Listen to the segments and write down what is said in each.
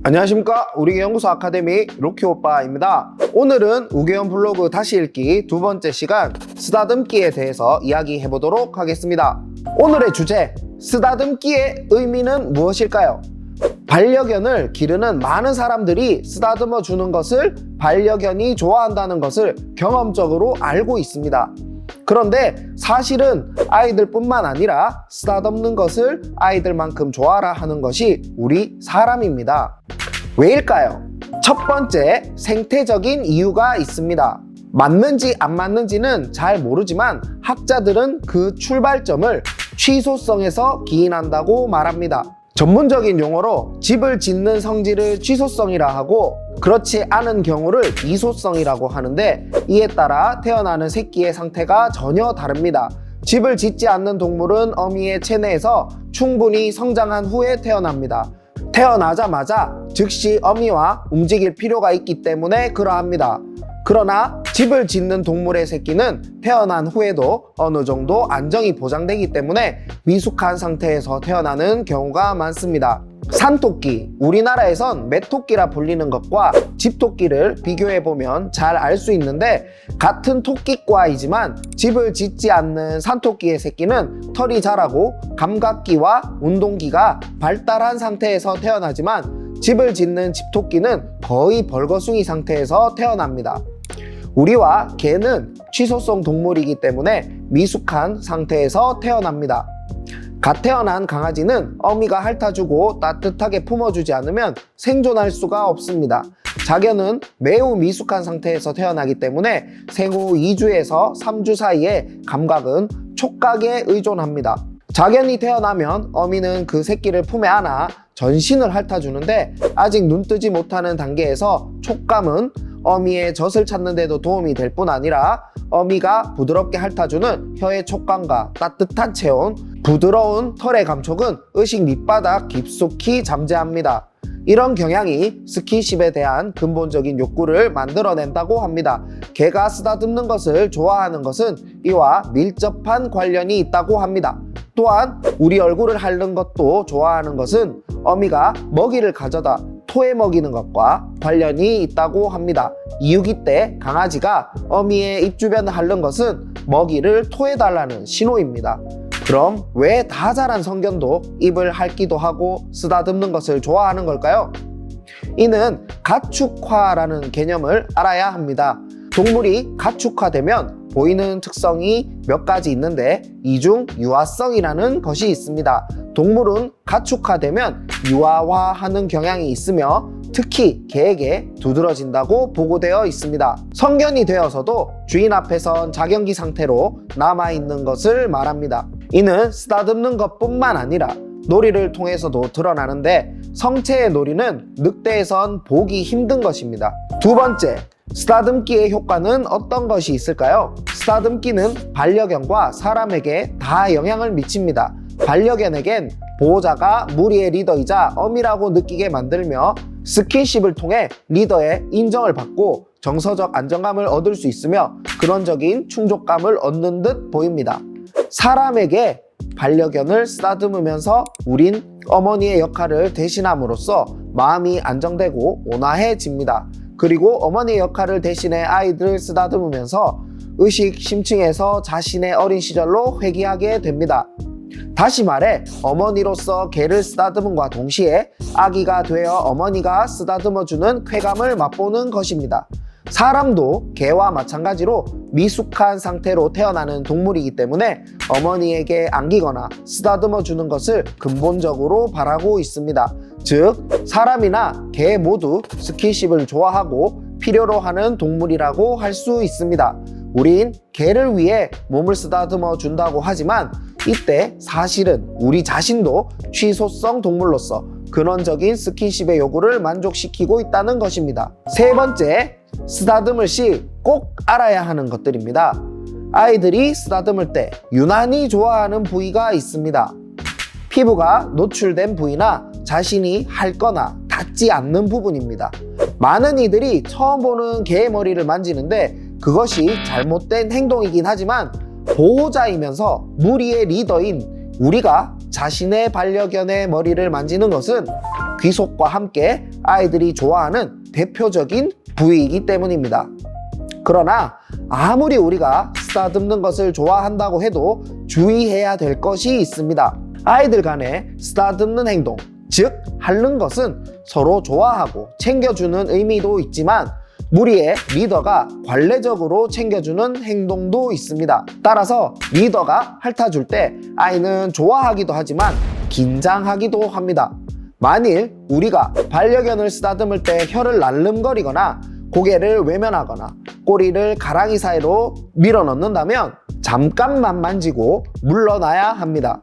안녕하십니까, 우리개연구소 아카데미 로키오빠입니다. 오늘은 우개연 블로그 다시 읽기 두 번째 시간 쓰다듬기에 대해서 이야기해 보도록 하겠습니다. 오늘의 주제, 쓰다듬기의 의미는 무엇일까요? 반려견을 기르는 많은 사람들이 쓰다듬어 주는 것을 반려견이 좋아한다는 것을 경험적으로 알고 있습니다. 그런데 사실은 아이들뿐만 아니라 쓰다듬는 것을 아이들만큼 좋아라 하는 것이 우리 사람입니다. 왜일까요? 첫 번째, 생태적인 이유가 있습니다. 맞는지 안 맞는지는 잘 모르지만 학자들은 그 출발점을 취소성에서 기인한다고 말합니다. 전문적인 용어로 집을 짓는 성질을 취소성이라 하고 그렇지 않은 경우를 이소성이라고 하는데, 이에 따라 태어나는 새끼의 상태가 전혀 다릅니다. 집을 짓지 않는 동물은 어미의 체내에서 충분히 성장한 후에 태어납니다. 태어나자마자 즉시 어미와 움직일 필요가 있기 때문에 그러합니다. 그러나 집을 짓는 동물의 새끼는 태어난 후에도 어느 정도 안정이 보장되기 때문에 미숙한 상태에서 태어나는 경우가 많습니다. 산토끼, 우리나라에선 메토끼라 불리는 것과 집토끼를 비교해보면 잘 알 수 있는데, 같은 토끼과이지만 집을 짓지 않는 산토끼의 새끼는 털이 자라고 감각기와 운동기가 발달한 상태에서 태어나지만 집을 짓는 집토끼는 거의 벌거숭이 상태에서 태어납니다. 우리와 개는 취소성 동물이기 때문에 미숙한 상태에서 태어납니다. 갓 태어난 강아지는 어미가 핥아주고 따뜻하게 품어주지 않으면 생존할 수가 없습니다. 자견은 매우 미숙한 상태에서 태어나기 때문에 생후 2주에서 3주 사이에 감각은 촉각에 의존합니다. 자견이 태어나면 어미는 그 새끼를 품에 안아 전신을 핥아주는데, 아직 눈뜨지 못하는 단계에서 촉감은 어미의 젖을 찾는 데도 도움이 될 뿐 아니라 어미가 부드럽게 핥아주는 혀의 촉감과 따뜻한 체온, 부드러운 털의 감촉은 의식 밑바닥 깊숙이 잠재합니다. 이런 경향이 스킨십에 대한 근본적인 욕구를 만들어낸다고 합니다. 개가 쓰다듬는 것을 좋아하는 것은 이와 밀접한 관련이 있다고 합니다. 또한 우리 얼굴을 핥는 것도 좋아하는 것은 어미가 먹이를 가져다 토에 먹이는 것과 관련이 있다고 합니다. 이유기 때 강아지가 어미의 입 주변을 핥는 것은 먹이를 토해 달라는 신호입니다. 그럼 왜 다 자란 성견도 입을 핥기도 하고 쓰다듬는 것을 좋아하는 걸까요? 이는 가축화라는 개념을 알아야 합니다. 동물이 가축화되면 보이는 특성이 몇 가지 있는데, 이 중 유아성이라는 것이 있습니다. 동물은 가축화되면 유아화하는 경향이 있으며 특히 개에게 두드러진다고 보고되어 있습니다. 성견이 되어서도 주인 앞에선 자견기 상태로 남아있는 것을 말합니다. 이는 쓰다듬는 것뿐만 아니라 놀이를 통해서도 드러나는데, 성체의 놀이는 늑대에선 보기 힘든 것입니다. 두 번째, 쓰다듬기의 효과는 어떤 것이 있을까요? 쓰다듬기는 반려견과 사람에게 다 영향을 미칩니다. 반려견에겐 보호자가 무리의 리더이자 어미라고 느끼게 만들며 스킨십을 통해 리더의 인정을 받고 정서적 안정감을 얻을 수 있으며 근원적인 충족감을 얻는 듯 보입니다. 사람에게 반려견을 쓰다듬으면서 우린 어머니의 역할을 대신함으로써 마음이 안정되고 온화해집니다. 그리고 어머니의 역할을 대신해 아이들을 쓰다듬으면서 의식 심층에서 자신의 어린 시절로 회귀하게 됩니다. 다시 말해 어머니로서 개를 쓰다듬음과 동시에 아기가 되어 어머니가 쓰다듬어주는 쾌감을 맛보는 것입니다. 사람도 개와 마찬가지로 미숙한 상태로 태어나는 동물이기 때문에 어머니에게 안기거나 쓰다듬어주는 것을 근본적으로 바라고 있습니다. 즉, 사람이나 개 모두 스킨십을 좋아하고 필요로 하는 동물이라고 할 수 있습니다. 우린 개를 위해 몸을 쓰다듬어 준다고 하지만 이때 사실은 우리 자신도 취소성 동물로서 근원적인 스킨십의 요구를 만족시키고 있다는 것입니다. 세 번째, 쓰다듬을 시 꼭 알아야 하는 것들입니다. 아이들이 쓰다듬을 때 유난히 좋아하는 부위가 있습니다. 피부가 노출된 부위나 자신이 핥거나 닿지 않는 부분입니다. 많은 이들이 처음 보는 개의 머리를 만지는데 그것이 잘못된 행동이긴 하지만 보호자이면서 무리의 리더인 우리가 자신의 반려견의 머리를 만지는 것은 귀속과 함께 아이들이 좋아하는 대표적인 부위이기 때문입니다. 그러나 아무리 우리가 쓰다듬는 것을 좋아한다고 해도 주의해야 될 것이 있습니다. 아이들 간의 쓰다듬는 행동, 즉 핥는 것은 서로 좋아하고 챙겨주는 의미도 있지만 무리의 리더가 관례적으로 챙겨주는 행동도 있습니다. 따라서 리더가 핥아줄 때 아이는 좋아하기도 하지만 긴장하기도 합니다. 만일 우리가 반려견을 쓰다듬을 때 혀를 날름거리거나 고개를 외면하거나 꼬리를 가랑이 사이로 밀어넣는다면 잠깐만 만지고 물러나야 합니다.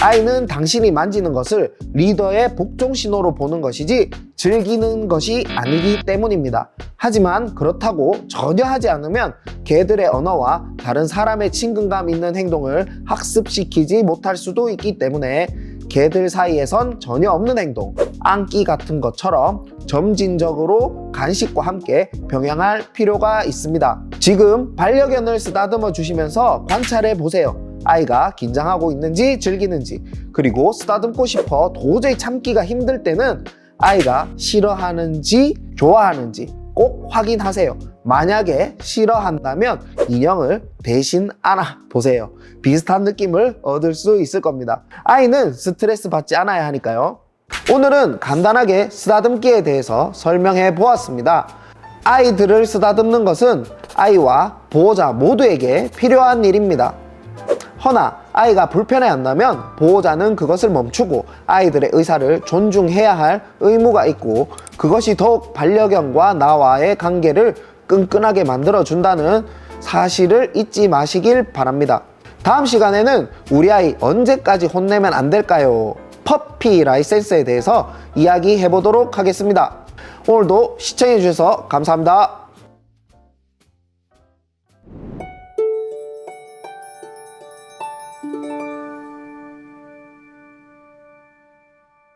아이는 당신이 만지는 것을 리더의 복종 신호로 보는 것이지 즐기는 것이 아니기 때문입니다. 하지만 그렇다고 전혀 하지 않으면 개들의 언어와 다른 사람의 친근감 있는 행동을 학습시키지 못할 수도 있기 때문에 개들 사이에선 전혀 없는 행동, 안기 같은 것처럼 점진적으로 간식과 함께 병행할 필요가 있습니다. 지금 반려견을 쓰다듬어 주시면서 관찰해 보세요. 아이가 긴장하고 있는지 즐기는지, 그리고 쓰다듬고 싶어 도저히 참기가 힘들 때는 아이가 싫어하는지 좋아하는지 꼭 확인하세요. 만약에 싫어한다면 인형을 대신 안아 보세요. 비슷한 느낌을 얻을 수 있을 겁니다. 아이는 스트레스 받지 않아야 하니까요. 오늘은 간단하게 쓰다듬기에 대해서 설명해 보았습니다. 아이들을 쓰다듬는 것은 아이와 보호자 모두에게 필요한 일입니다. 허나 아이가 불편해한다면 보호자는 그것을 멈추고 아이들의 의사를 존중해야 할 의무가 있고, 그것이 더욱 반려견과 나와의 관계를 끈끈하게 만들어준다는 사실을 잊지 마시길 바랍니다. 다음 시간에는 우리 아이 언제까지 혼내면 안 될까요? 퍼피 라이센스에 대해서 이야기해 보도록 하겠습니다. 오늘도 시청해 주셔서 감사합니다.